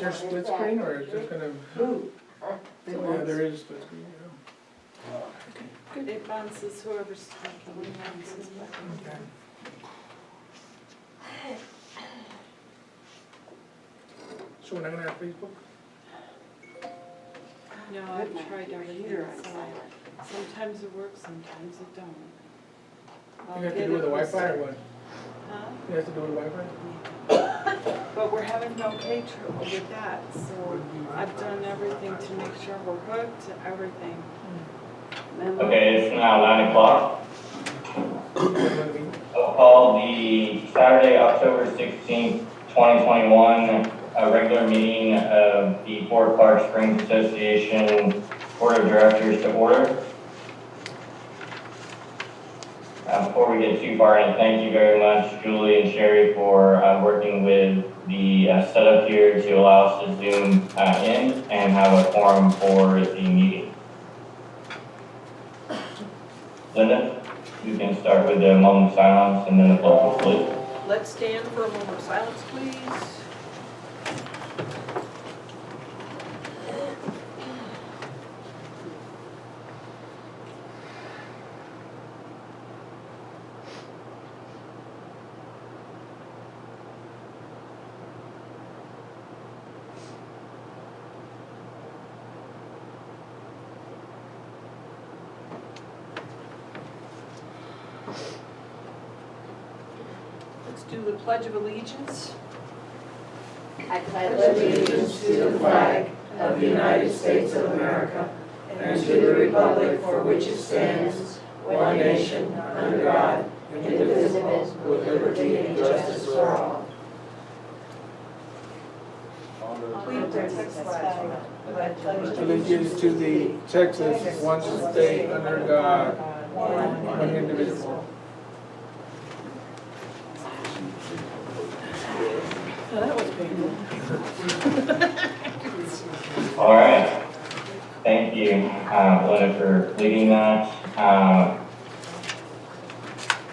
there split screen or is it gonna? Yeah, there is split screen, It bounces whoever's talking, it bounces back. yeah. Okay. So we're not gonna have Facebook? No, I've tried everything, so sometimes it works, sometimes it don't. You have to do with the Wi-Fi or what? Huh? You have to do with the Wi-Fi? But we're having okay trouble with that, so I've done everything to make sure we're hooked to everything. Okay, it's now 9 o'clock. I'll call the Saturday, October 16th, 2021, a regular meeting of the Fort Clark Springs Association Board of Directors to order. Before we get too far in, thank you very much, Julie and Sherry, for working with the setup here to allow us to Zoom in and have a forum for the meeting. Linda, you can start with the moment of silence and then the pledge, please. Let's stand for a moment of silence, please. Let's do the Pledge of Allegiance. I pledge allegiance to the flag of the United States of America and to the republic for which it stands, one nation, under God, indivisible, with liberty and justice for all. Allegiance to the Texas, one state under God, one indivisible. That was painful. All right. Thank you, Linda, for leading that.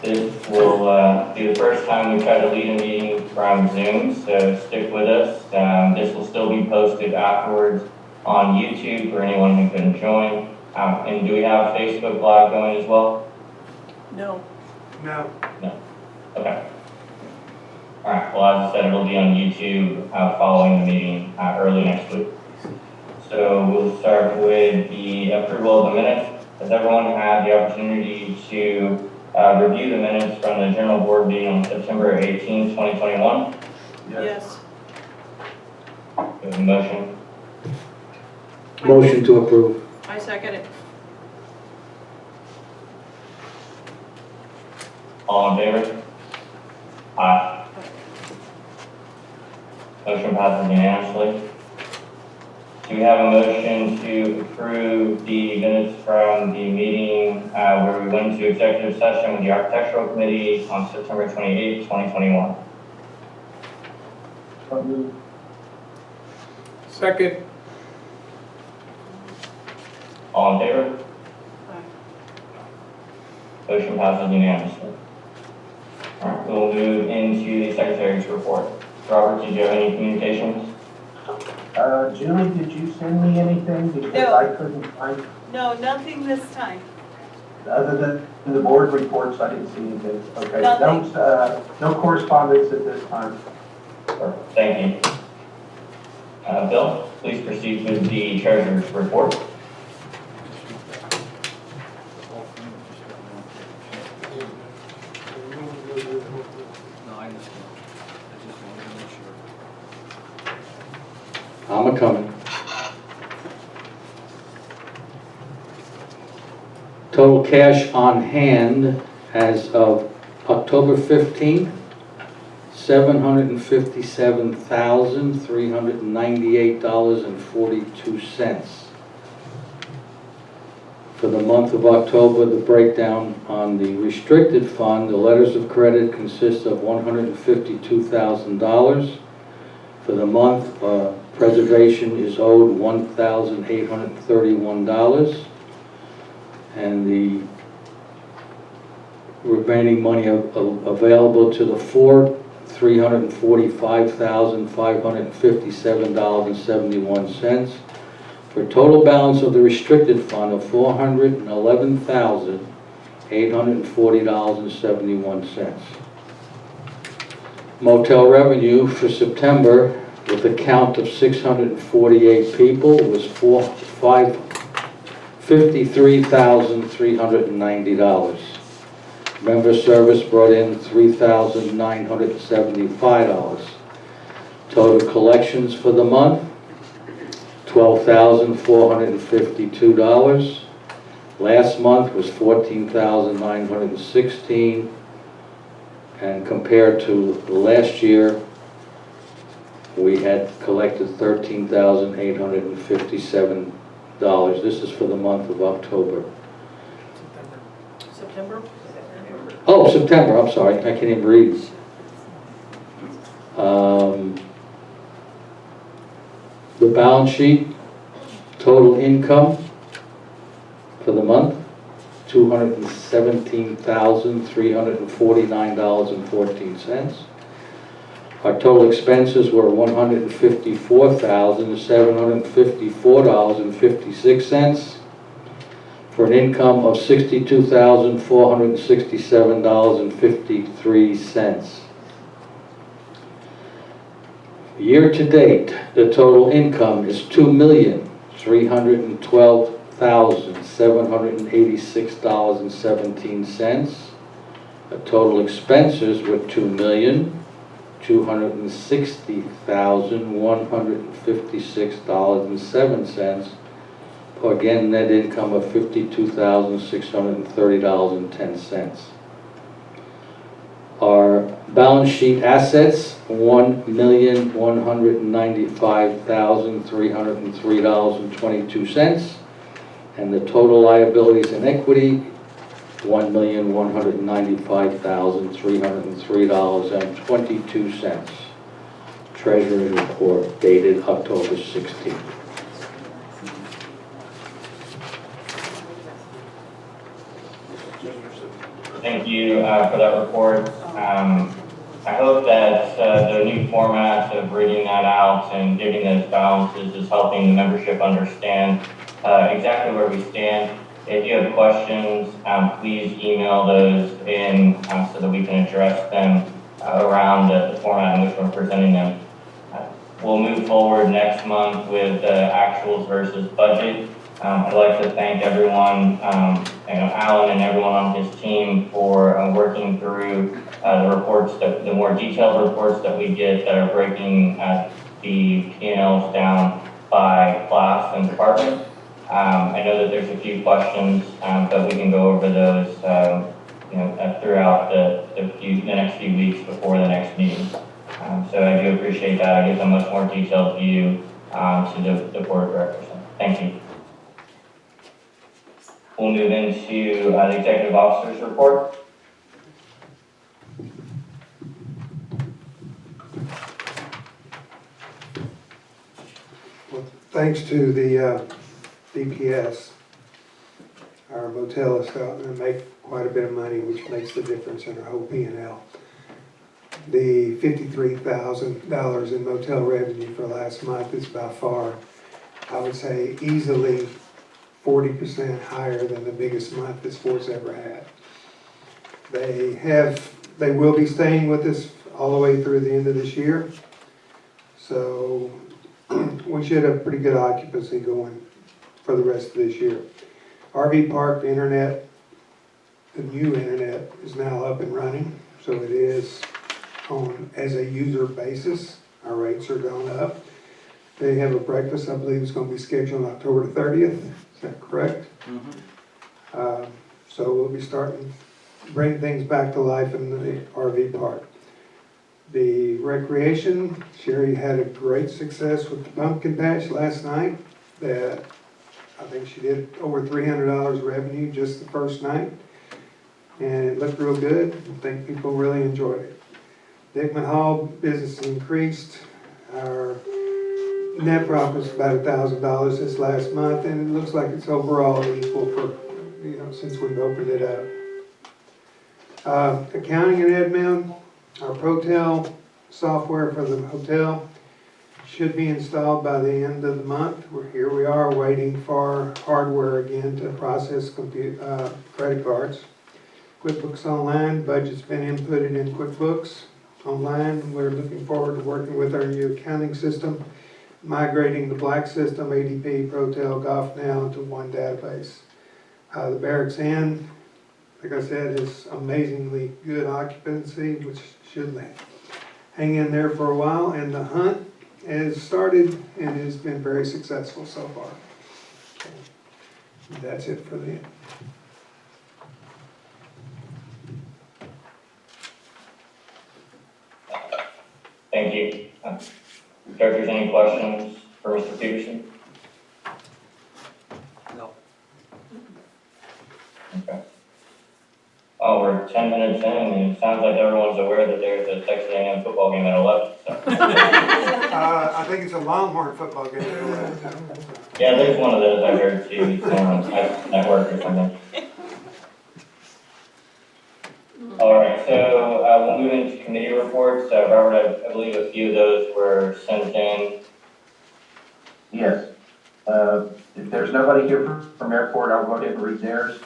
This will be the first time we try to lead a meeting from Zoom, so stick with us. This will still be posted afterwards on YouTube for anyone who couldn't join. And do we have Facebook Live going as well? No. No. No. Okay. All right. Well, as I said, it'll be on YouTube following the meeting early next week. So we'll start with the approval of the minutes. Has everyone had the opportunity to review the minutes from the general board meeting on September 18, 2021? Yes. We have a motion. Motion to approve. I second it. All in favor? Aye. Motion passes unanimously. Do we have a motion to approve the minutes from the meeting where we went into executive session with the architectural committee on September 28, 2021? Second. All in favor? Aye. Motion passes unanimously. All right, we'll move into the secretary's report. Robert, did you have any communications? Julie, did you send me anything? Because No. I couldn't find, No, nothing this time. other than the board reports, I didn't see anything. Okay, Nothing. no correspondence at this time. Perfect. Thank you. Bill, please proceed with the treasurer's report. I'm a-coming. Total cash on hand as of October 15th, $757,398.42. For the month of October, the breakdown on the restricted fund, the letters of credit consist of $152,000. For the month, preservation is owed $1,831, and the remaining money available to the $345,557.71 for a total balance of the restricted fund of $411,840.71. Motel revenue for September, with a count of 648 people, was $53,390. Member service brought in $3,975. Total collections for the month, $12,452. Last month was $14,916. And compared to last year, we had collected $13,857. This is for the month of October. September? Oh, September, I'm sorry, I can't even read. The balance sheet, total income for the month, $217,349.14. Our total expenses were $154,754.56 for an income of $62,467.53. Year to date, the total income is $2,312,786.17. The total expenses were $2,260,156.07. Again, net income of $52,630.10. Our balance sheet assets, $1,195,303.22, and the total liabilities and equity, $1,195,303.22. Treasury report dated October 16th. Thank you for that report. I hope that the new format of reading that out and giving those balances is helping the membership understand exactly where we stand. If you have questions, please email those in so that we can address them around the format in which we're presenting them. We'll move forward next month with actuals versus budget. I'd like to thank everyone, Alan and everyone on his team for working through the reports, the more detailed reports that we get that are breaking the P&Ls down by class and department. I know that there's a few questions, but we can go over those throughout the next few weeks before the next meeting. So I do appreciate that. I give a much more detailed view to the board of directors. Thank you. We'll move into the executive officer's report. Well, thanks to the DPS, our motel is starting to make quite a bit of money, which makes the difference in our whole P&L. The $53,000 in motel revenue for last month is by far, I would say, easily 40% higher than the biggest month this sport's ever had. They will be staying with us all the way through the end of this year. So we should have pretty good occupancy going for the rest of this year. RV Park internet, the new internet is now up and running. So it is on as a user basis. Our rates are going up. They have a breakfast, I believe it's going to be scheduled on October 30th. Is that correct? Mm-hmm. So we'll be starting to bring things back to life in the RV park. The recreation, Sherry had a great success with the pumpkin patch last night. That I think she did over $300 revenue just the first night. And it looked real good. I think people really enjoyed it. Dickman Hall business increased. Our net profit is about $1,000 this last month, and it looks like it's overall equal for, since we've opened it up. Accounting and admin, our Protel software for the hotel. Should be installed by the end of the month. Here we are waiting for hardware again to process credit cards. QuickBooks Online, budget's been inputted in QuickBooks Online. We're looking forward to working with our new accounting system, migrating the Black system, ADP, Protel, Golf Now into one database. The Barracks Inn, like I said, is amazingly good occupancy, which should hang in there for a while. And the hunt has started and has been very successful so far. That's it for the end. Thank you. Directors, any questions for Mr. Peterson? No. Okay. Oh, we're 10 minutes in, and it sounds like everyone's aware that there's a Texas A&M football game at 11. So. I think it's a Longhorn football game. Yeah, there's one of those I heard too, at work or something. All right, so we'll move into committee reports. Robert, I believe a few of those were sent in. Yes. If there's nobody here from airport, I'll go ahead and read theirs.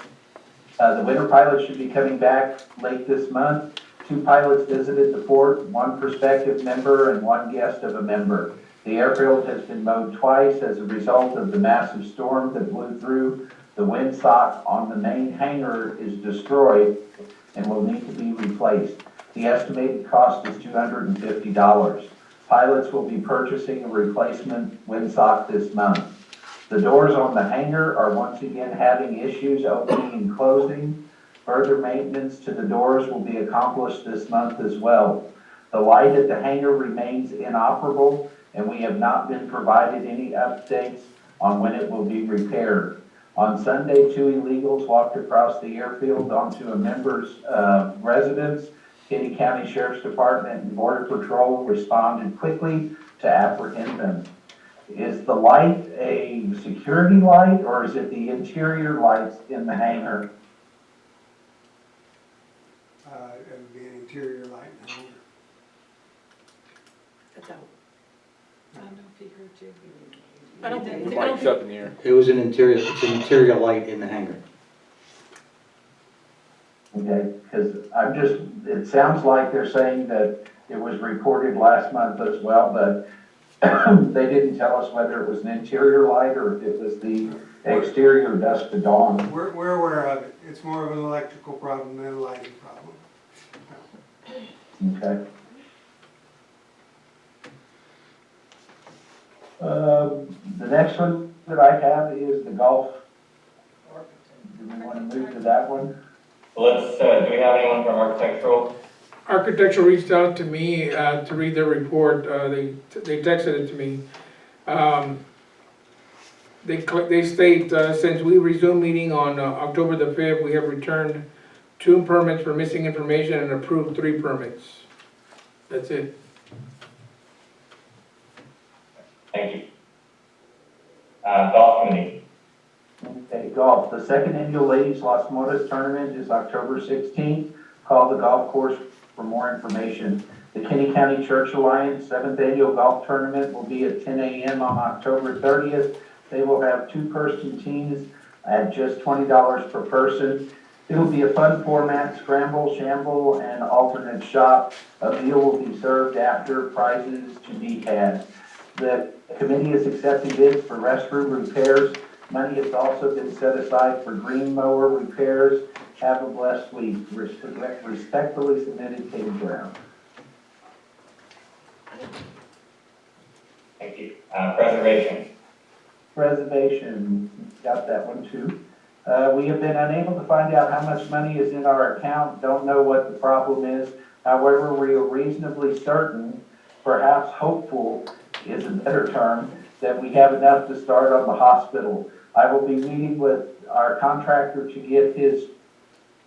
The winter pilot should be coming back late this month. 2 pilots visited the fort, 1 prospective member and 1 guest of a member. The airfield has been mowed twice as a result of the massive storm that blew through. The windsock on the main hangar is destroyed and will need to be replaced. The estimated cost is $250. Pilots will be purchasing a replacement windsock this month. The doors on the hangar are once again having issues opening and closing. Further maintenance to the doors will be accomplished this month as well. The light at the hangar remains inoperable, and we have not been provided any updates on when it will be repaired. On Sunday, 2 illegals walked across the airfield onto a member's residence. Kinney County Sheriff's Department and Border Patrol responded quickly to apprehend them. Is the light a security light, or is it the interior lights in the hangar? It would be an interior light in the hangar. I don't know if he heard you. I don't think the mic's up in the air. It's an interior light in the hangar. Okay, because it sounds like they're saying that it was reported last month as well, but they didn't tell us whether it was an interior light or if it was the exterior dusk to dawn. We're aware of it. It's more of an electrical problem than a lighting problem. Okay. The next one that I have is the golf. Do we want to move to that one? Let's, do we have anyone from architectural? Architectural reached out to me to read their report. They texted it to me. They state, since we resumed meeting on October the 5th, we have returned 2 permits for missing information and approved 3 permits. That's it. Thank you. Golf committee. Okay, golf. The second annual Ladies Las Modas tournament is October 16th. Call the golf course for more information. The Kinney County Church Alliance 7th annual golf tournament will be at 10 a.m. on October 30th. They will have 2-person teams at just $20 per person. It'll be a fun format, scramble, shamble, and alternate shot. A meal will be served after, prizes to be had. The committee is accepting bids for restroom repairs. Money has also been set aside for green mower repairs. Have a blessed week. Respectfully submitted, Katie Brown. Thank you. Preservation. Preservation, got that one too. We have been unable to find out how much money is in our account. Don't know what the problem is. However, we are reasonably certain, perhaps hopeful is a better term, that we have enough to start on the hospital. I will be meeting with our contractor to get his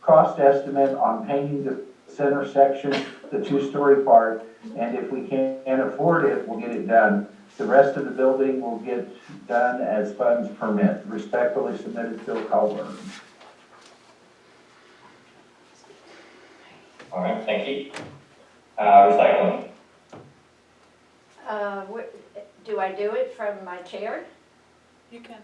cost estimate on painting the center section, the 2-story part, and if we can't afford it, we'll get it done. The rest of the building will get done as funds permit. Respectfully submitted, Phil Colburn. All right, thank you. Recycling. Do I do it from my chair? You can.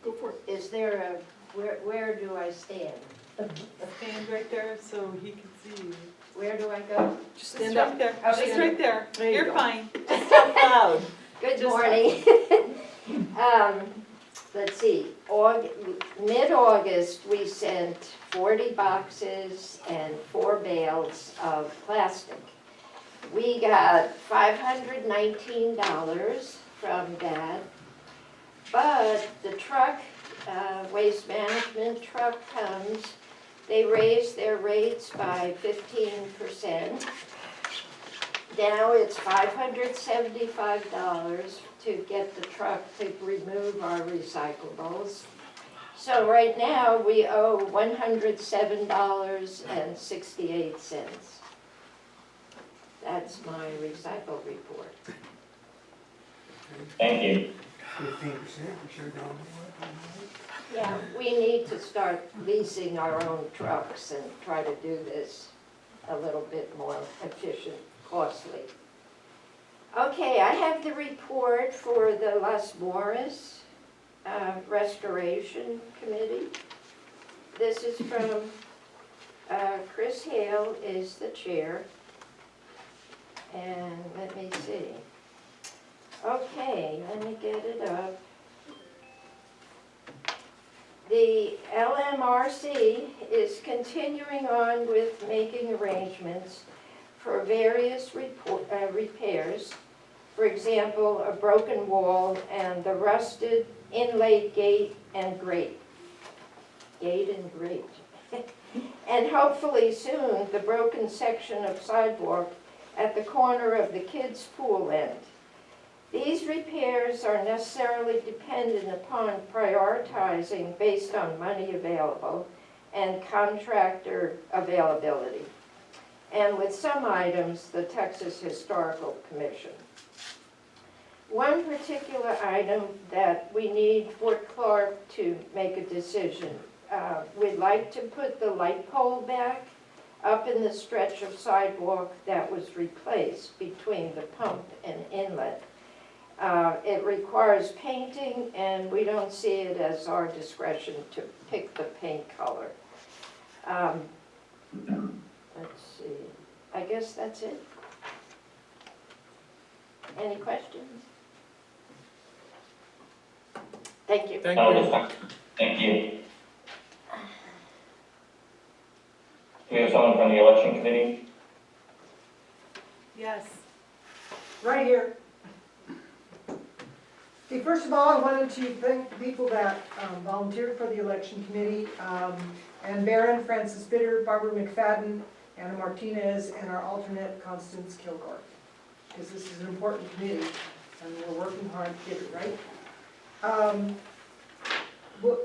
Go for it. Is there where do I stand? Stand right there so he can see you. Where do I go? Just Stand right up. there. Oh, Just stand right there. There you You're go. fine. Talk loud. Good Just- morning. Let's see, mid-August, we sent 40 boxes and 4 bales of plastic. We got $519 from that, but the truck, waste management truck comes, they raised their rates by 15%. Now it's $575 to get the truck to remove our recyclables. So right now, we owe $107.68. That's my recycle report. Thank you. 15%, we sure don't. Yeah, we need to start leasing our own trucks and try to do this a little bit more efficient, costly. Okay, I have the report for the Las Moras Restoration Committee. This is from Chris Hale is the chair. And let me see. Okay, let me get it up. The LMRC is continuing on with making arrangements for various repairs. For example, a broken wall and the rusted inlaid gate and grate. Gate and grate. And hopefully soon, the broken section of sidewalk at the corner of the kids' pool end. These repairs are necessarily dependent upon prioritizing based on money available and contractor availability, and with some items, the Texas Historical Commission. One particular item that we need Fort Clark to make a decision. We'd like to put the light pole back up in the stretch of sidewalk that was replaced between the pump and inlet. It requires painting, and we don't see it as our discretion to pick the paint color. Let's see, I guess that's it. Any questions? Thank you. Thank No, you. this time. Thank you. Do we have someone from the election committee? Yes. Right here. Okay, first of all, I wanted to thank the people that volunteered for the election committee. Ann Barron, Francis Bitter, Barbara McFadden, Anna Martinez, and our alternate Constance Kilgore. Because this is an important committee, and we're working hard to get it right.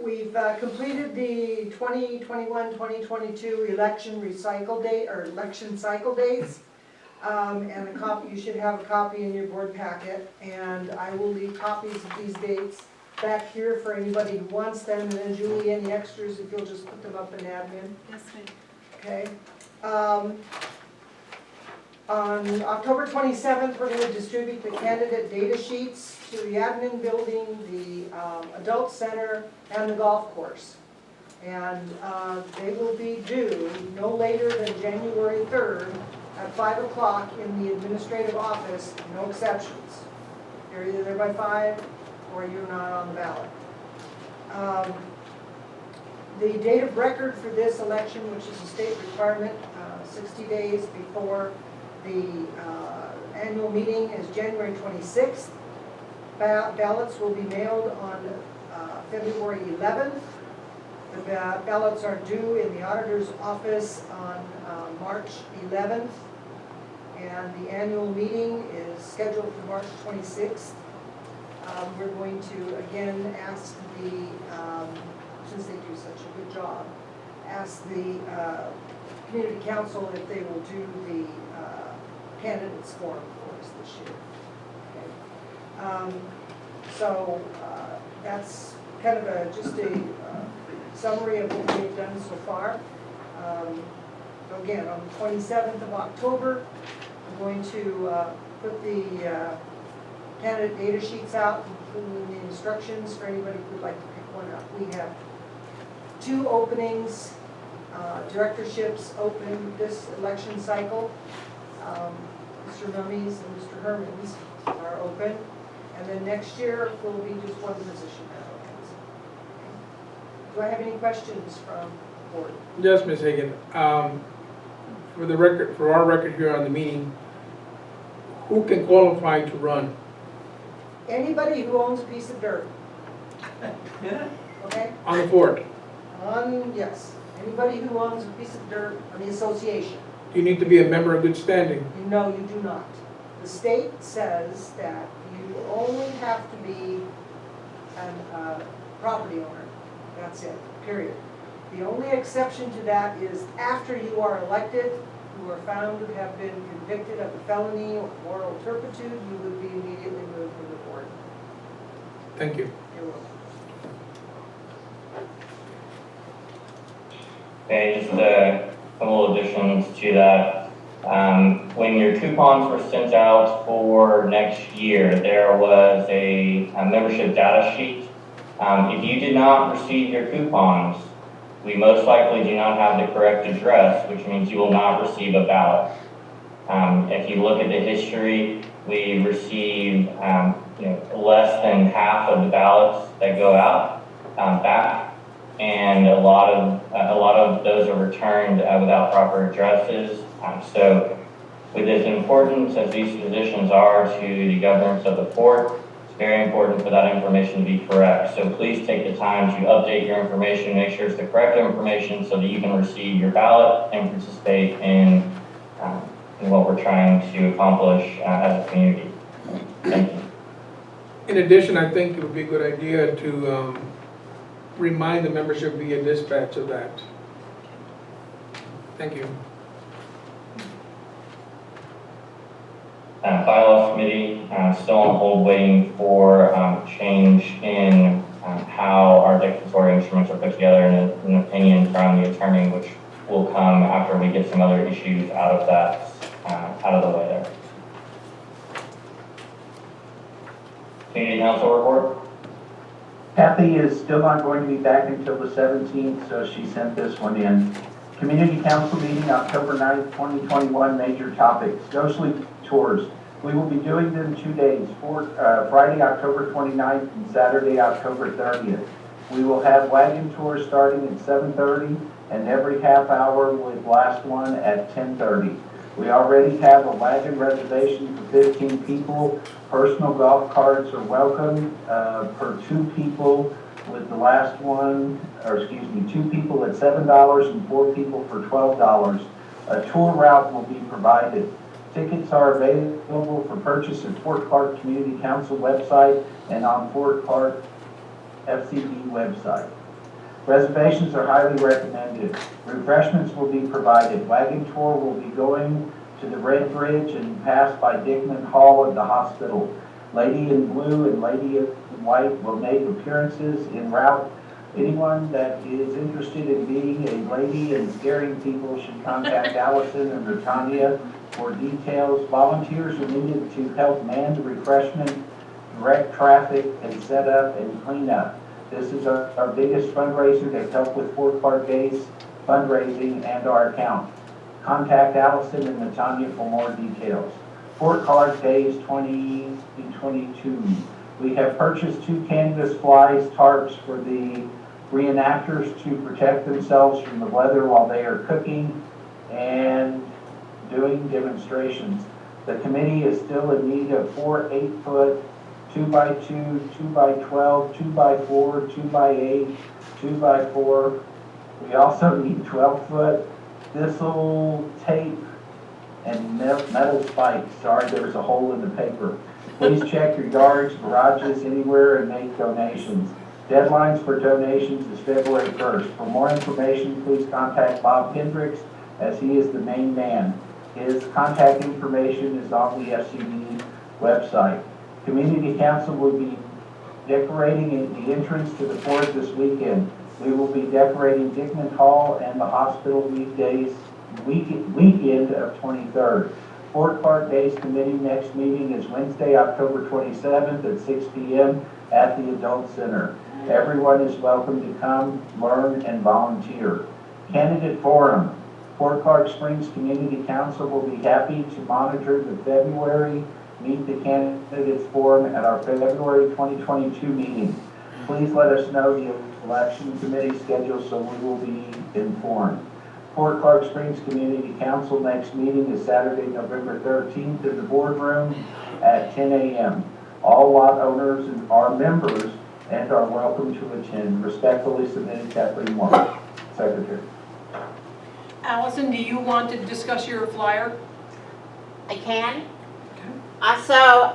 We've completed the 2021-2022 election recycle date, or election cycle dates. And a copy, you should have a copy in your board packet, and I will leave copies of these dates back here for anybody who wants them, and then Julie, any extras, if you'll just put them up in admin, Yes, ma'am. okay? On October 27th, we're gonna distribute the candidate data sheets to the admin building, the adult center, and the golf course. And they will be due no later than January 3rd at 5 o'clock in the administrative office, no exceptions. You're either there by 5 or you're not on the ballot. The date of record for this election, which is a state requirement, 60 days before the annual meeting, is January 26th. Ballots will be mailed on February 11th. The ballots are due in the auditor's office on March 11th. And the annual meeting is scheduled for March 26th. We're going to, again, ask the, since they do such a good job, ask the community council if they will do the candidates forum for us this year. Okay. So that's kind of just a summary of what we've done so far. So again, on the 27th of October, I'm going to put the candidate data sheets out, including the instructions for anybody who'd like to pick one up. We have 2 openings, directorships open this election cycle. Mr. Mummies and Mr. Hermans are open. And then next year will be just 1 position that opens. Do I have any questions from the board? Yes, Ms. Hagan. For the record, for our record here on the meeting, who can qualify to run? Anybody who owns a piece of dirt. Okay? On the fort? Yes, anybody who owns a piece of dirt on the association. Do you need to be a member of good standing? No, you do not. The state says that you only have to be a property owner. That's it, period. The only exception to that is after you are elected, you are found to have been convicted of a felony or moral turpitude, you would be immediately moved from the board. Thank you. You're welcome. Okay, just a couple additions to that. When your coupons were sent out for next year, there was a membership data sheet. If you did not receive your coupons, we most likely do not have the correct address, which means you will not receive a ballot. If you look at the history, we receive less than half of the ballots that go out back, and a lot of those are returned without proper addresses. So, with as important as these positions are to the governance of the fort, it's very important for that information to be correct. So please take the time to update your information, make sure it's the correct information so that you can receive your ballot and participate in what we're trying to accomplish as a community. Thank you. In addition, I think it would be a good idea to remind the membership via dispatch of that. Thank you. Bylaws committee, still on hold waiting for change in how our declaratory instruments are put together and an opinion from the attorney, which will come after we get some other issues out of that, out of the way there. Community council report. Kathy is still not going to be back until the 17th, so she sent this one in. Community Council meeting, October 9th, 2021, major topics. Ghostly tours. We will be doing them 2 days, Friday, October 29th and Saturday, October 30th. We will have wagon tours starting at 7:30 and every half hour with last one at 10:30. We already have a wagon reservation for 15 people. Personal golf carts are welcome per 2 people, with the last one, or excuse me, 2 people at $7 and 4 people for $12. A tour route will be provided. Tickets are available for purchase at Fort Clark Community Council website and on Fort Clark FCB website. Reservations are highly recommended. Refreshments will be provided. Wagon tour will be going to the Red Bridge and pass by Dickman Hall at the hospital. Lady in Blue and Lady in White will make appearances en route. Anyone that is interested in being a lady and scaring people should contact Allison and Tanya for details. Volunteers are needed to help man the refreshment, direct traffic, and set up and clean up. This is our biggest fundraiser to help with Fort Clark Days fundraising and our account. Contact Allison and Tanya for more details. Fort Clark Days 2022. We have purchased 2 canvas flies, tarps for the reenactors to protect themselves from the weather while they are cooking and doing demonstrations. The committee is still in need of 4 8-foot, 2x2, 2x12, 2x4, 2x8, 2x4. We also need 12-foot thistle tape and metal spikes. Sorry, there was a hole in the paper. Please check your yards, garages, anywhere, and make donations. Deadlines for donations is February 1st. For more information, please contact Bob Hendricks, as he is the main man. His contact information is on the FCB website. Community Council will be decorating the entrance to the fort this weekend. We will be decorating Dickman Hall and the hospital weekend of 23rd. Sport Park Days Committee next meeting is Wednesday, October 27th at 6 p.m. at the Adult Center. Everyone is welcome to come, learn, and volunteer. Candidate Forum. Fort Clark Springs Community Council will be happy to monitor the February Meet the Candidates Forum at our February 2022 meeting. Please let us know the election committee schedule so we will be informed. Fort Clark Springs Community Council next meeting is Saturday, November 13th in the boardroom at 10 a.m. All lot owners are members and are welcome to attend. Respectfully submitted, Kathleen Moore, Secretary. Allison, do you want to discuss your flyer? I can. Also,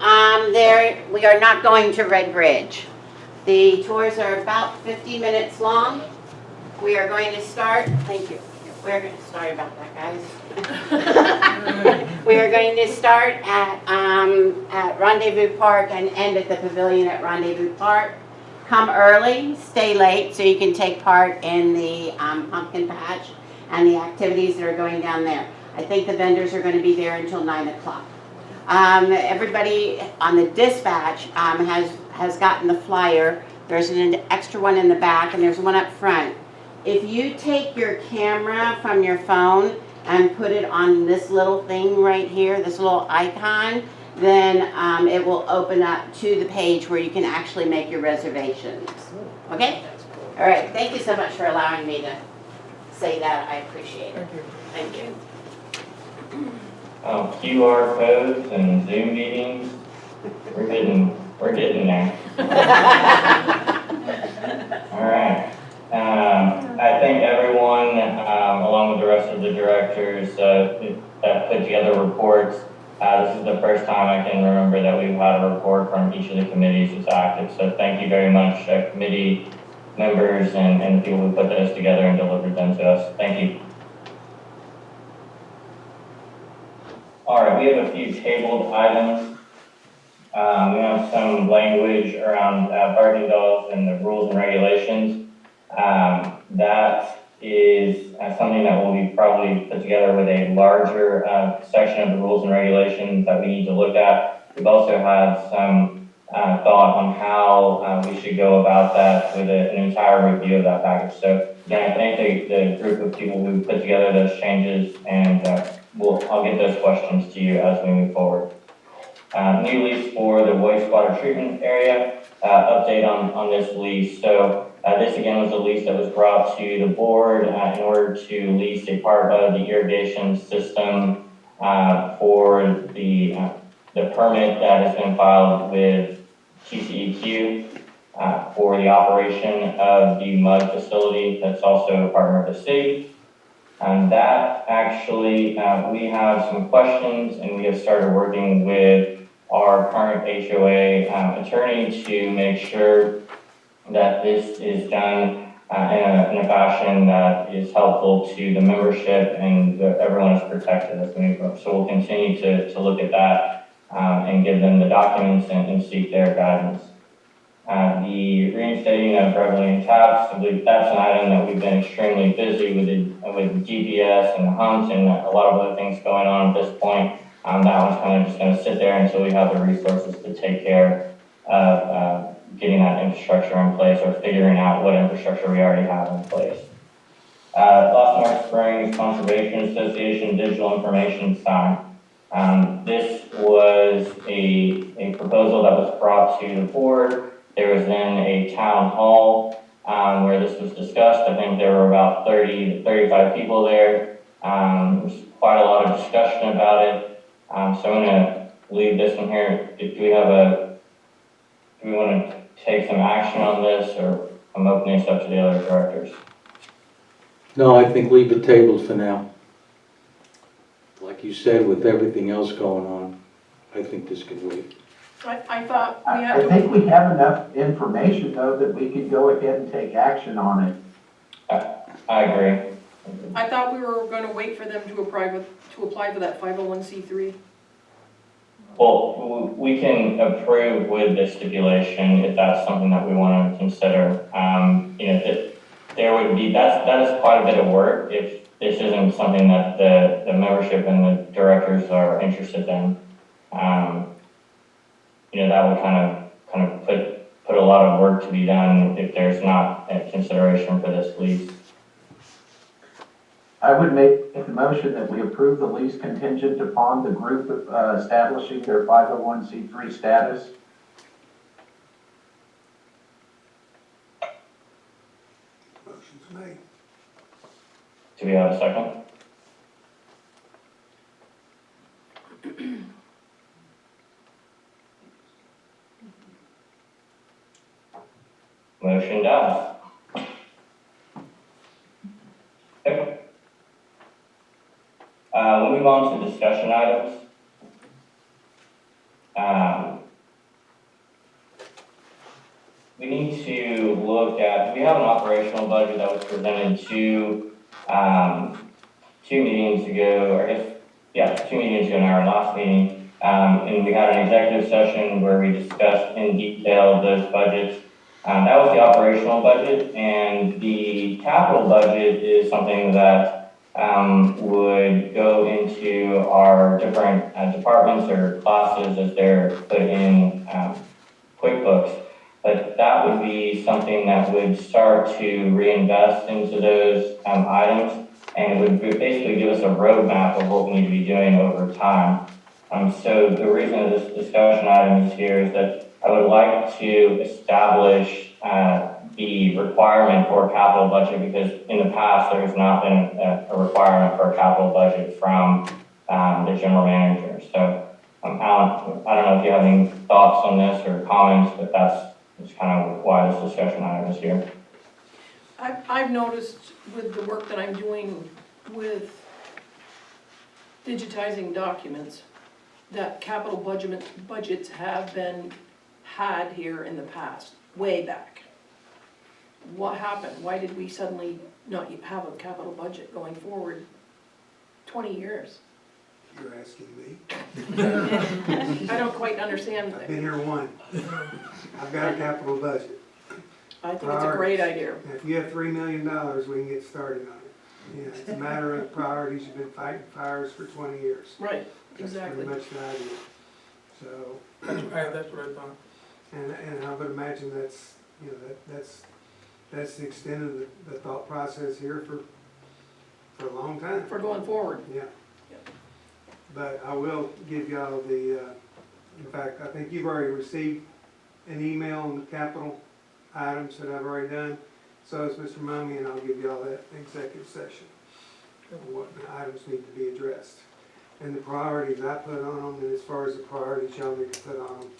we are not going to Red Bridge. The tours are about 50 minutes long. We are going to start, thank you. Sorry about that, guys. We are going to start at Rendezvous Park and end at the pavilion at Rendezvous Park. Come early, stay late, so you can take part in the pumpkin patch and the activities that are going down there. I think the vendors are going to be there until 9 o'clock. Everybody on the dispatch has gotten the flyer. There's an extra one in the back and there's one up front. If you take your camera from your phone and put it on this little thing right here, this little icon, then it will open up to the page where you can actually make your reservations. Okay? All right. Thank you so much for allowing me to say that. I appreciate it. Thank you. QR codes and Zoom meetings, we're getting there. All right. I think everyone, along with the rest of the directors that put together reports, this is the first time I can remember that we've had a report from each of the committees that's active. So thank you very much, committee members and the people who put those together and delivered them to us. Thank you. All right, we have a few tabled items. We have some language around barking dogs and the rules and regulations. That is something that will be probably put together with a larger section of the rules and regulations that we need to look at. We've also had some thought on how we should go about that with an entire review of that package. So again, I thank the group of people who put together those changes, and I'll get those questions to you as we move forward. New lease for the wastewater treatment area, update on this lease. So this again was a lease that was brought to the board in order to lease a part of the irrigation system for the permit that has been filed with TCEQ for the operation of the mud facility that's also a partner of the city. And that actually, we have some questions and we have started working with our current HOA attorney to make sure that this is done in a fashion that is helpful to the membership and that everyone is protected as we move forward. So we'll continue to look at that and give them the documents and seek their guidance. The reinstating of revenue tax, I believe that's an item that we've been extremely busy with GPS and the hunt and a lot of other things going on at this point. That one's kind of just going to sit there until we have the resources to take care of getting that infrastructure in place or figuring out what infrastructure we already have in place. Lost Mark Springs Conservation Association digital information sign. This was a proposal that was brought to the board. There was then a town hall where this was discussed. I think there were about 30 to 35 people there. There was quite a lot of discussion about it. So I'm going to leave this one here. Do we want to take some action on this, or I'm opening this up to the other directors? No, I think leave it tabled for now. Like you said, with everything else going on, I think this could wait. I thought we had I to. think we have enough information, though, that we could go ahead and take action on it. I agree. I thought we were going to wait for them to apply for that 501c3. Well, we can approve with the stipulation if that's something that we want to consider. There would be that is quite a bit of work if this isn't something that the membership and the directors are interested in. That would kind of put a lot of work to be done if there's not a consideration for this lease. I would make the motion that we approve the lease contingent upon the group establishing their 501c3 status. Motion's made. Do we have a second? Motion dies. Okay. We'll move on to discussion items. We need to look at, we have an operational budget that was presented two meetings ago, or I guess, yeah, 2 meetings ago in our last meeting. And we had an executive session where we discussed in detail those budgets. That was the operational budget, and the capital budget is something that would go into our different departments or classes as they're put in QuickBooks. But that would be something that would start to reinvest into those items, and it would basically give us a roadmap of what we need to be doing over time. So the reason of this discussion item is here is that I would like to establish the requirement for a capital budget, because in the past there has not been a requirement for a capital budget from the general manager. So Alan, I don't know if you have any thoughts on this or comments, but that's kind of why this discussion item is here. I've noticed with the work that I'm doing with digitizing documents, that capital budgets have been had here in the past, way back. What happened? Why did we suddenly not have a capital budget going forward 20 years? You're asking me. I don't quite understand I've been that. here one. I've got a capital budget. I think it's a great idea. If you have $3 million, we can get started on it. Yeah, it's a matter of priorities. You've been fighting fires for 20 years. Right, exactly. That's pretty much the idea. So, That's what I thought. and I would imagine that's, that's the extent of the thought process here for a long time. For going forward. Yeah. But I will give y'all in fact, I think you've already received an email on the capital items that I've already done. So is Mr. Mummy, and I'll give y'all that executive session of what items need to be addressed. And the priorities I put on them, and as far as the priorities y'all need to put on them,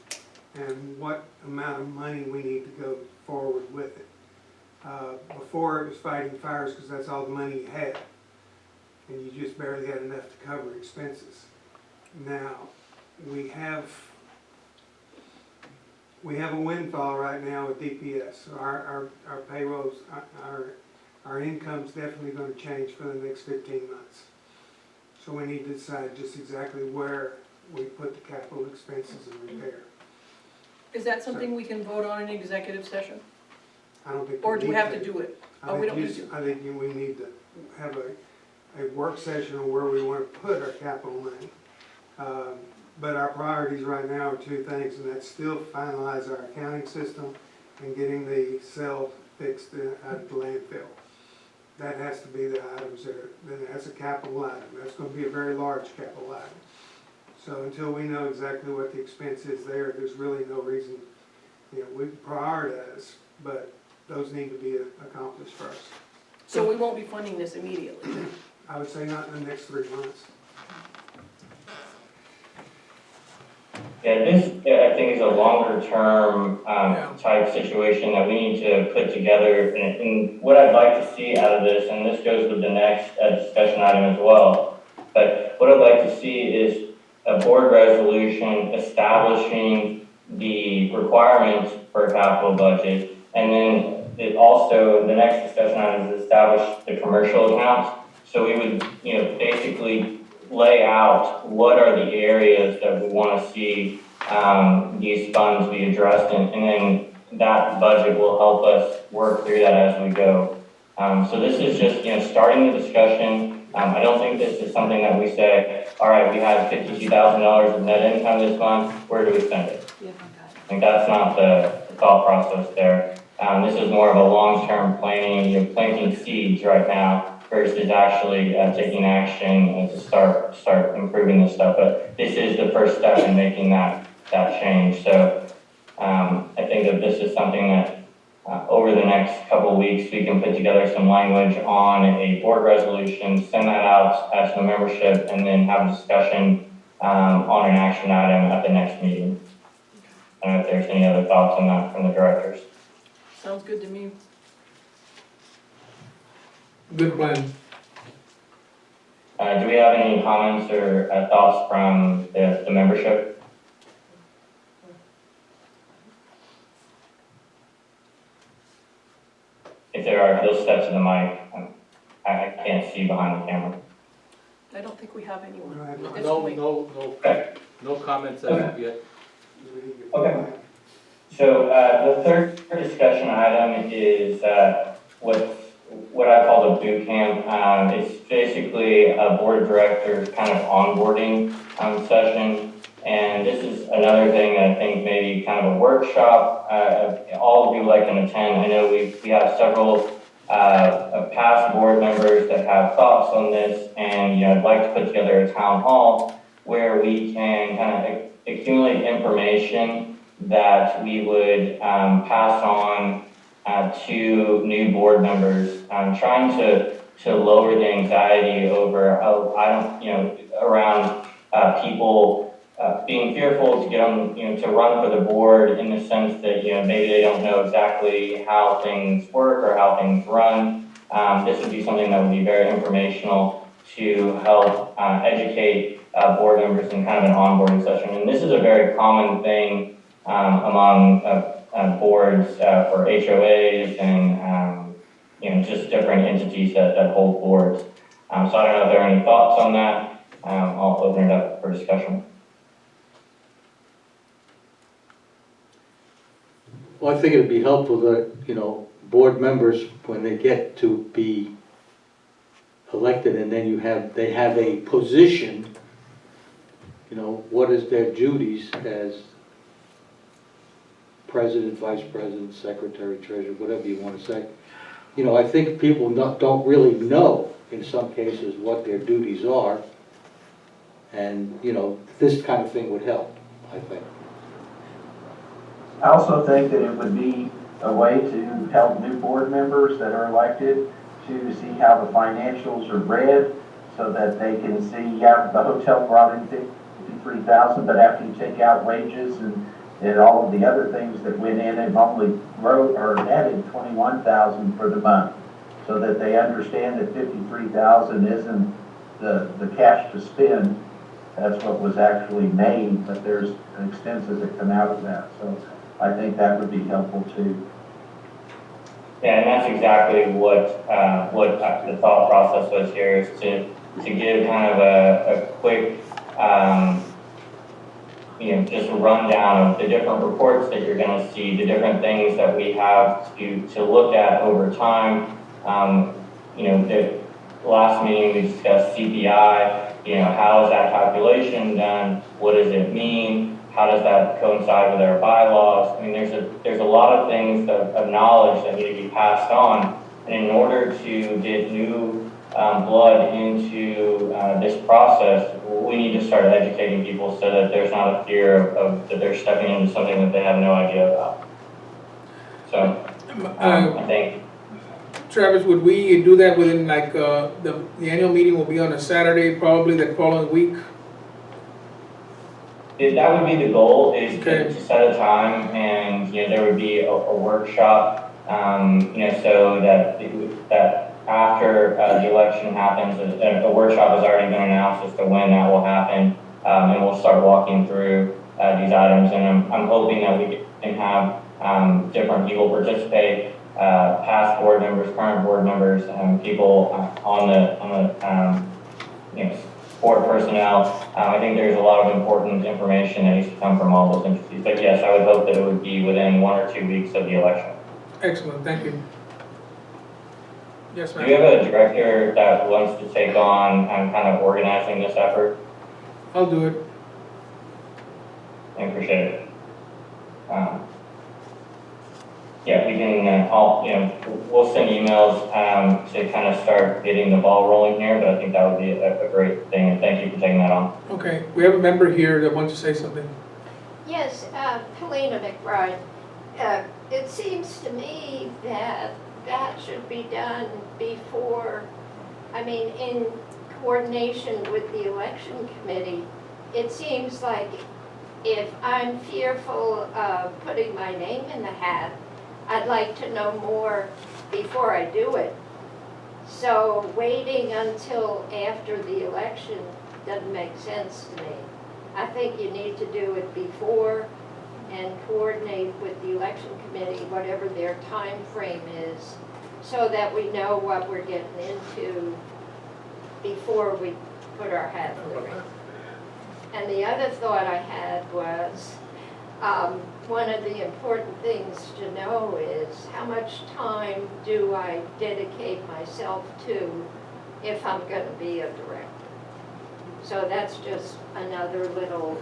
and what amount of money we need to go forward with it. Before it was fighting fires because that's all the money you had. And you just barely had enough to cover expenses. Now, we have a windfall right now with DPS. So our payrolls, our income's definitely going to change for the next 15 months. So we need to decide just exactly where we put the capital expenses and repair. Is that something we can vote on in executive session? I don't think. Or do we have to do it? Oh, we don't need to. I think we need to have a work session on where we want to put our capital money. But our priorities right now are two things, and that's still finalize our accounting system and getting the cell fixed at the landfill. That has to be the items that's a capital item. That's going to be a very large capital item. So until we know exactly what the expense is there's really no reason, we can prioritize, but those need to be accomplished first. So we won't be funding this immediately? I would say not in the next 3 months. Yeah, this, I think, is a longer-term type situation that we need to put together. And what I'd like to see out of this, and this goes with the next discussion item as well, but what I'd like to see is a board resolution establishing the requirements for a capital budget, and then it also, the next discussion item is establish the commercial accounts. So we would, basically lay out what are the areas that we want to see these funds be addressed in, and then that budget will help us work through that as we go. So this is just, starting the discussion. I don't think this is something that we say, all right, we have $52,000 of net income this month, where do we spend it? I think that's not the thought process there. This is more of a long-term planning, planting seeds right now versus actually taking action and to start improving this stuff. But this is the first step in making that change. So I think that this is something that over the next couple of weeks, we can put together some language on a board resolution, send that out to the membership, and then have a discussion on an action item at the next meeting. I don't know if there's any other thoughts on that from the directors. Sounds good to me. Good plan. Do we have any comments or thoughts from the membership? If there are, you'll step to the mic. I can't see behind the camera. I don't think we have anyone at this No, point. Okay. no comments as of yet. Okay. So the third discussion item is what I call the boot camp. It's basically a board of directors kind of onboarding session. And this is another thing that I think maybe kind of a workshop. All of you like can attend. I know we have several past board members that have thoughts on this, and I'd like to put together a town hall where we can kind of accumulate information that we would pass on to new board members. I'm trying to lower the anxiety over around people being fearful to get on, to run for the board, in the sense that maybe they don't know exactly how things work or how things run. This would be something that would be very informational to help educate board members in kind of an onboarding session. And this is a very common thing among boards for HOAs and just different entities that hold boards. So I don't know if there are any thoughts on that. I'll open it up for discussion. Well, I think it'd be helpful that, board members, when they get to be elected and then they have a position, what is their duties as president, vice president, secretary, treasurer, whatever you want to say. I think people don't really know, in some cases, what their duties are. And, this kind of thing would help, I think. I also think that it would be a way to help new board members that are elected to see how the financials are read, so that they can see, the hotel brought in $53,000, but after you take out wages and all of the other things that went in, it only added $21,000 for the month, so that they understand that $53,000 isn't the cash to spend. That's what was actually made, but there's expenses that come out of that. So I think that would be helpful too. Yeah, and that's exactly what the thought process was here, is to give kind of a quick, just a rundown of the different reports that you're going to see, the different things that we have to look at over time. The last meeting we discussed CPI. How is that calculation done? What does it mean? How does that coincide with our bylaws? I mean, there's a lot of things of knowledge that need to be passed on. And in order to get new blood into this process, we need to start educating people so that there's not a fear of that they're stepping into something that they have no idea about. So I think. Travis, would we do that within the annual meeting will be on a Saturday, probably that following week? That would be the goal, is Okay. to set a time, and there would be a workshop, so that after the election happens, a workshop has already been announced as to when that will happen, and we'll start walking through these items. And I'm hoping that we can have different people participate, past board members, current board members, people on the board personnel. I think there's a lot of important information that needs to come from all those entities. But yes, I would hope that it would be within 1 or 2 weeks of the election. Excellent, thank you. Yes, Do ma'am. you have a director that wants to take on kind of organizing this effort? I'll do it. I appreciate it. Yeah, we can, all, we'll send emails to kind of start getting the ball rolling here, but I think that would be a great thing, and thank you for taking that on. Okay, we have a member here that wants to say something. Yes, Helena McBride. It seems to me that that should be done before, in coordination with the election committee. It seems like if I'm fearful of putting my name in the hat, I'd like to know more before I do it. So waiting until after the election doesn't make sense to me. I think you need to do it before and coordinate with the election committee, whatever their time frame is, so that we know what we're getting into before we put our hat in the ring. And the other thought I had was, one of the important things to know is how much time do I dedicate myself to if I'm going to be a director. So that's just another little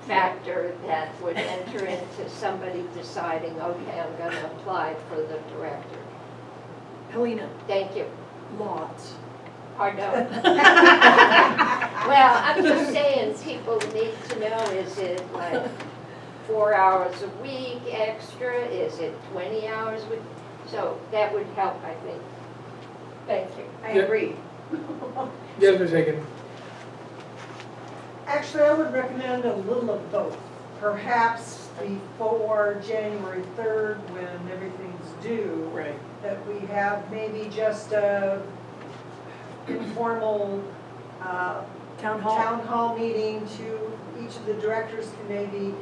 factor that would enter into somebody deciding, okay, I'm going to apply for the director. Helena, Thank you. lots. Pardon? Well, I'm just saying, people need to know, is it like 4 hours a week extra? Is it 20 hours a week? So that would help, I think. Thank you. I Yeah. agree. Yes, Ms. Hagan. Actually, I would recommend a little of both. Perhaps before January 3rd, when everything's due, Right. that we have maybe just a informal Town hall. town hall meeting to each of the directors can maybe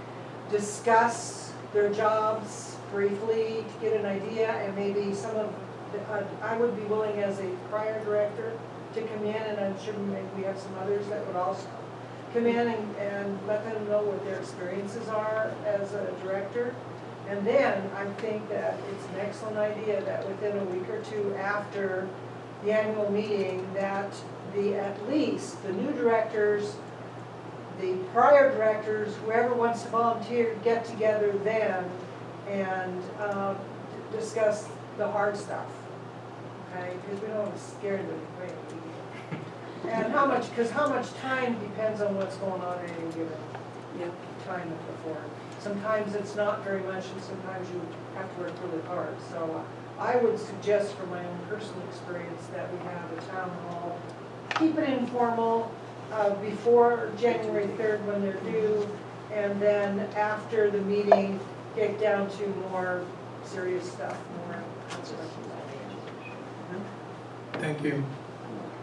discuss their jobs briefly to get an idea, and maybe some of, I would be willing as a prior director to come in, and I'm sure maybe we have some others that would also come in and let them know what their experiences are as a director. And then I think that it's an excellent idea that within a week or two after the annual meeting, that at least the new directors, the prior directors, whoever wants to volunteer, get together then and discuss the hard stuff, okay? Because we don't want to scare them away. And because how much time depends on what's going on at any given time before. Sometimes it's not very much, and sometimes you have to work really hard. So I would suggest, from my own personal experience, that we have a town hall, keep it informal, before January 3rd when they're due, and then after the meeting, get down to more serious stuff, more consequences. Thank you.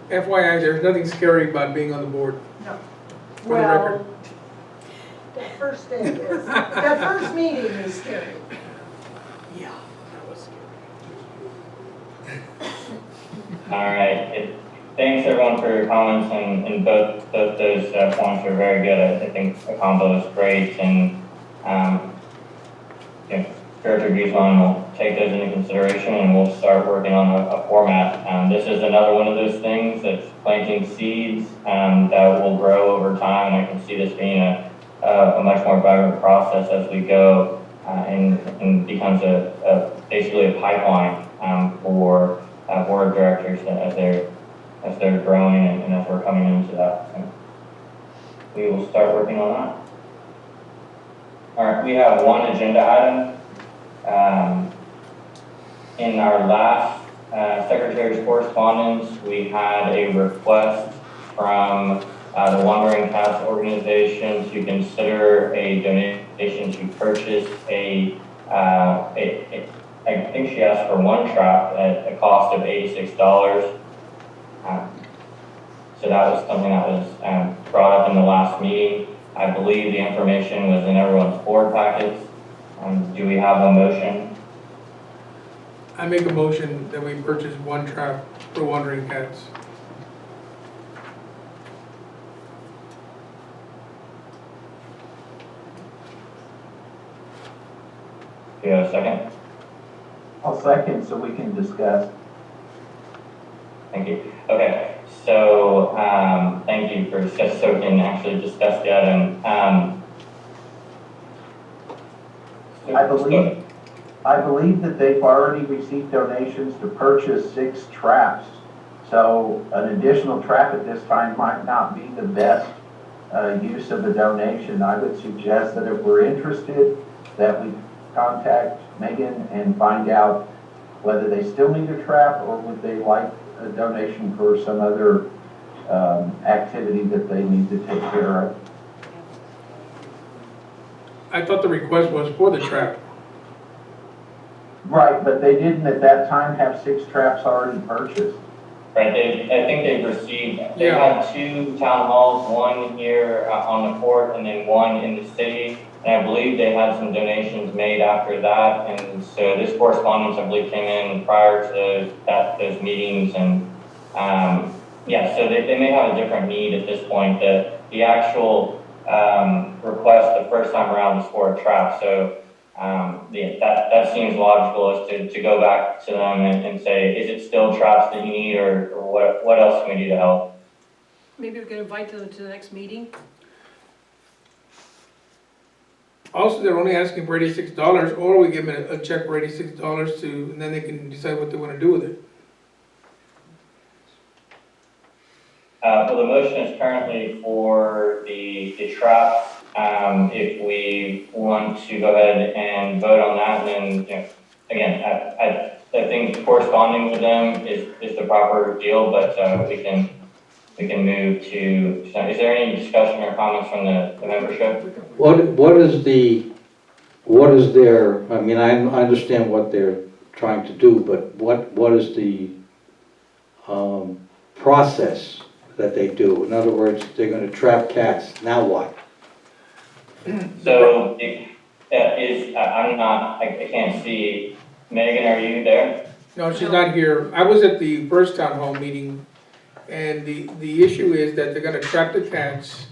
FYI, there's nothing scary about being on the board. No. For the record. Well, the first day is, the first meeting is scary. Yeah, that was scary. All right. Thanks everyone for your comments, and both those points are very good. I think the combo is great, and Director Guzman will take those into consideration, and we'll start working on a format. This is another one of those things that's planting seeds that will grow over time, and I can see this being a much more vibrant process as we go, and becomes basically a pipeline for board of directors as they're growing and as we're coming into that. So we will start working on that. All right, we have one agenda item. In our last Secretary's correspondence, we had a request from the Wandering Cats organization to consider a donation to purchase I think she asked for one trap at a cost of $86. So that was something that was brought up in the last meeting. I believe the information was in everyone's board packets. Do we have a motion? I make a motion that we purchase one trap for wandering cats. Do you have a second? I'll second so we can discuss. Thank you. Okay, so, thank you for discussing, so we can actually discuss the item. I believe that they've already received donations to purchase 6 traps. So an additional trap at this time might not be the best use of the donation. I would suggest that if we're interested, that we contact Megan and find out whether they still need a trap or would they like a donation for some other activity that they need to take care of. I thought the request was for the trap. Right, but they didn't at that time have 6 traps already purchased. Right, I think they've received, they had 2 town halls, one here on the fort and then one in the city. And I believe they had some donations made after that. And so this correspondence, I believe, came in prior to those meetings. And yeah, so they may have a different need at this point. The actual request the first time around was for a trap. So that seems logical, is to go back to them and say, is it still traps that you need, or what else can we do to help? Maybe we can invite them to the next meeting. Also, they're only asking for $86, or we give them a check for $86 and then they can decide what they want to do with it. Well, the motion is currently for the traps. If we want to go ahead and vote on that, then, again, I think corresponding with them is the proper deal, but we can move to, so is there any discussion or comments from the membership? What is their, I mean, I understand what they're trying to do, but what is the process that they do? In other words, they're gonna trap cats, now what? So I can't see. Megan, are you there? No, she's not here. I was at the first town hall meeting, and the issue is that they're gonna trap the cats,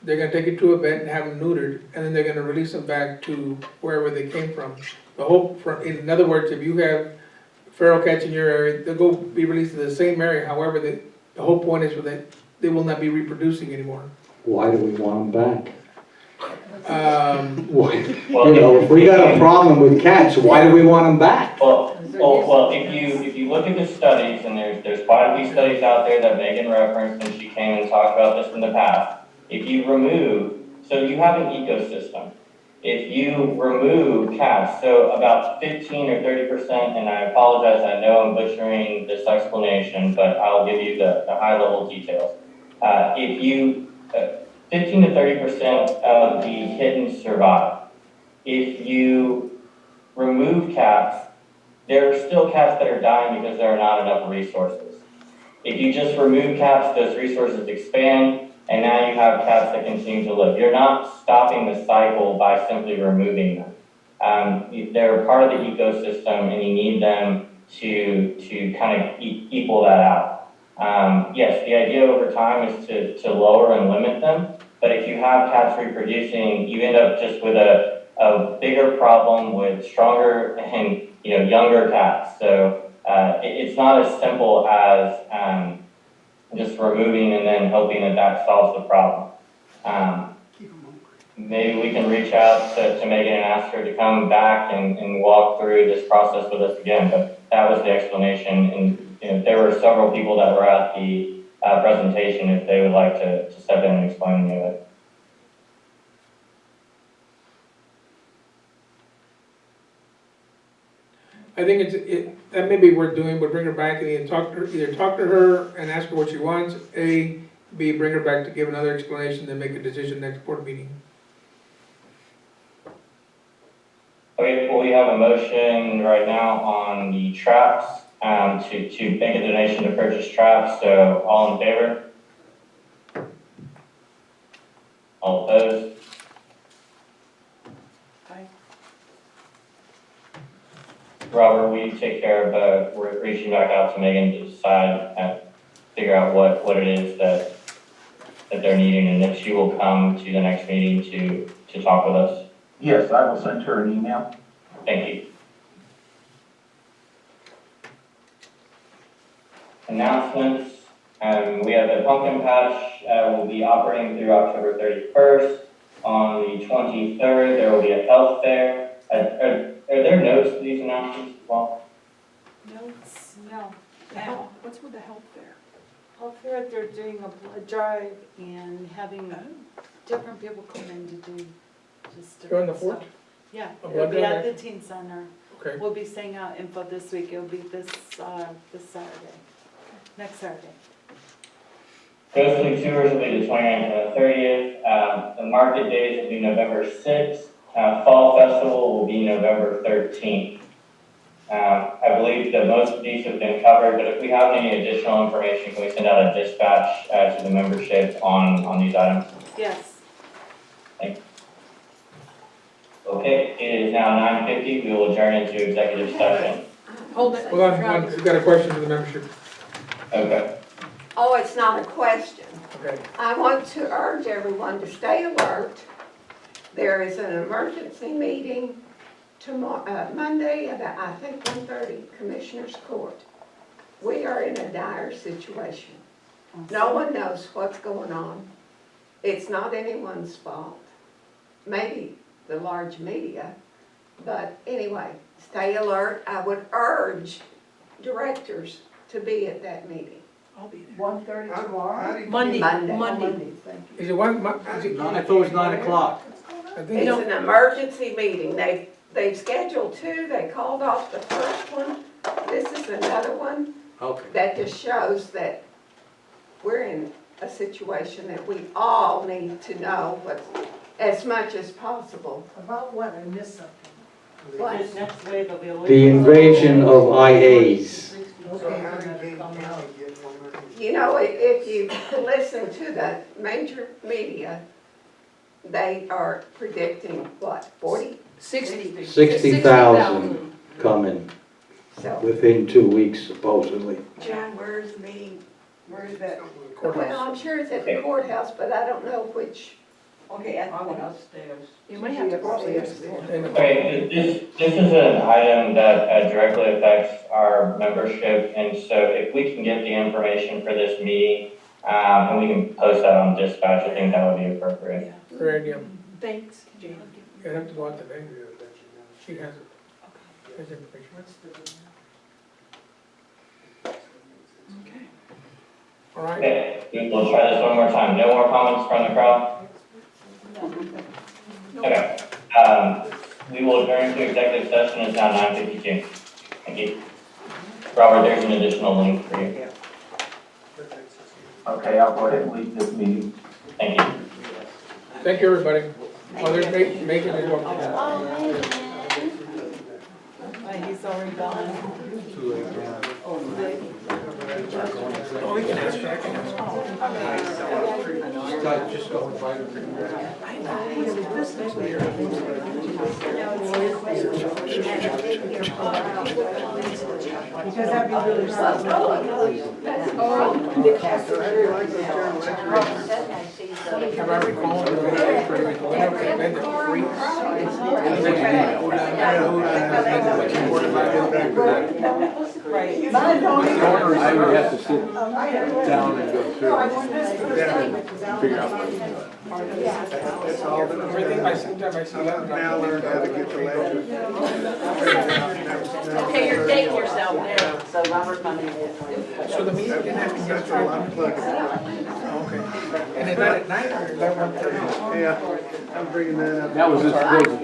they're gonna take it to a vet and have them neutered, and then they're gonna release them back to wherever they came from. The hope, in other words, if you have feral cats in your area, they'll go be released to the same area, however, the whole point is that they will not be reproducing anymore. Why do we want them back? Well, if we got a problem with cats, why do we want them back? Well, if you look at the studies, and there's quite a few studies out there that Megan referenced, and she came and talked about this in the past. If you remove, so you have an ecosystem. If you remove cats, so about 15 or 30%, and I apologize, I know I'm butchering this explanation, but I'll give you the high-level details. If you 15 to 30% of the kittens survive. If you remove cats, there are still cats that are dying because there are not enough resources. If you just remove cats, those resources expand, and now you have cats that continue to live. You're not stopping the cycle by simply removing them. They're part of the ecosystem, and you need them to kind of equal that out. Yes, the idea over time is to lower and limit them, but if you have cats reproducing, you end up just with a bigger problem with stronger and younger cats. So it's not as simple as just removing and then hoping that solves the problem. Maybe we can reach out to Megan and ask her to come back and walk through this process with us again, but that was the explanation. And there were several people that were at the presentation if they would like to step in and explain any of it. I think that may be worth doing, but bring her back and either talk to her and ask her what she wants, A, B, bring her back to give another explanation, then make a decision next board meeting. Okay, well, we have a motion right now on the traps, to make a donation to purchase traps, so all in favor? All opposed? Aye. Robert, will you take care of, we're reaching back out to Megan to decide and figure out what it is that they're needing, and if she will come to the next meeting to talk with us? Yes, I will send her an email. Thank you. announcements. We have the pumpkin patch will be operating through October 31st. On the 23rd, there will be a health fair. Are there notes to these announcements as well? Notes, no. What's with the health fair? Health fair, they're doing a blood drive and having different people come in to do just You're on the different 4th? stuff. Yeah, A it'll blood be drive at the action? teen center. Okay. We'll be sending out info this week. It'll be this Saturday, next Saturday. Ghostly Tours will be the 29th and the 30th. The market days will be November 6th. Fall Festival will be November 13th. I believe that most of these have been covered, but if we have any additional information, can we send out a dispatch to the membership on these items? Yes. Okay, it is now 9:50. We will adjourn into executive session. Hold it. Hold on, we've got a question for the membership. Okay. Oh, it's not a question. Okay. I want to urge everyone to stay alert. There is an emergency meeting tomorrow, Monday at, I think, 1:30, Commissioners Court. We are in a dire situation. No one knows what's going on. It's not anyone's fault. Maybe the large media, but anyway, stay alert. I would urge directors to be at that meeting. I'll be there. 1:30 tomorrow? Monday. Monday. Thank you. Is it one, is it? I thought it was 9 o'clock. I think It's an emergency meeting. They've scheduled two. They called off the first one. This is another one. Okay. That just shows that we're in a situation that we all need to know what's, as much as possible. About what? I missed something. What? Next wave will be The invasion of IAs. You know, if you listen to the major media, they are predicting, what, 40? 60. 60,000 coming So, within 2 weeks supposedly. John, where's the meeting? Where's that? Well, I'm sure it's at the courthouse, but I don't know which. Okay, at the upstairs. You might have to go upstairs. Okay, this is an item that directly affects our membership, and so if we can get the information for this meeting, and we can post that on dispatch, I think that would be appropriate. Great idea. Thanks, Jane. You have to go out today. She has it. Has information. Okay. All right. Okay, we'll try this one more time. No more comments from the crowd? Okay. We will adjourn to executive session. It's now 9:52. Thank you. Robert, there's an additional link for you. Okay, I'll go ahead and leave this meeting. Thank you. Thank you, everybody. Oh, there's Megan as well. He's already gone. Oh, we can ask her. I can ask her. Just going by. Because that'd be really Have I recalled the video for whenever they made the free? Right. I would have to sit down and go through it. Figure out what to do. Everything I see, time I see that. Okay, you're dating yourself now. So Robert coming So the meeting didn't have to get started. Okay. And is that at night or 11:30? Yeah, I'm bringing that up. That was his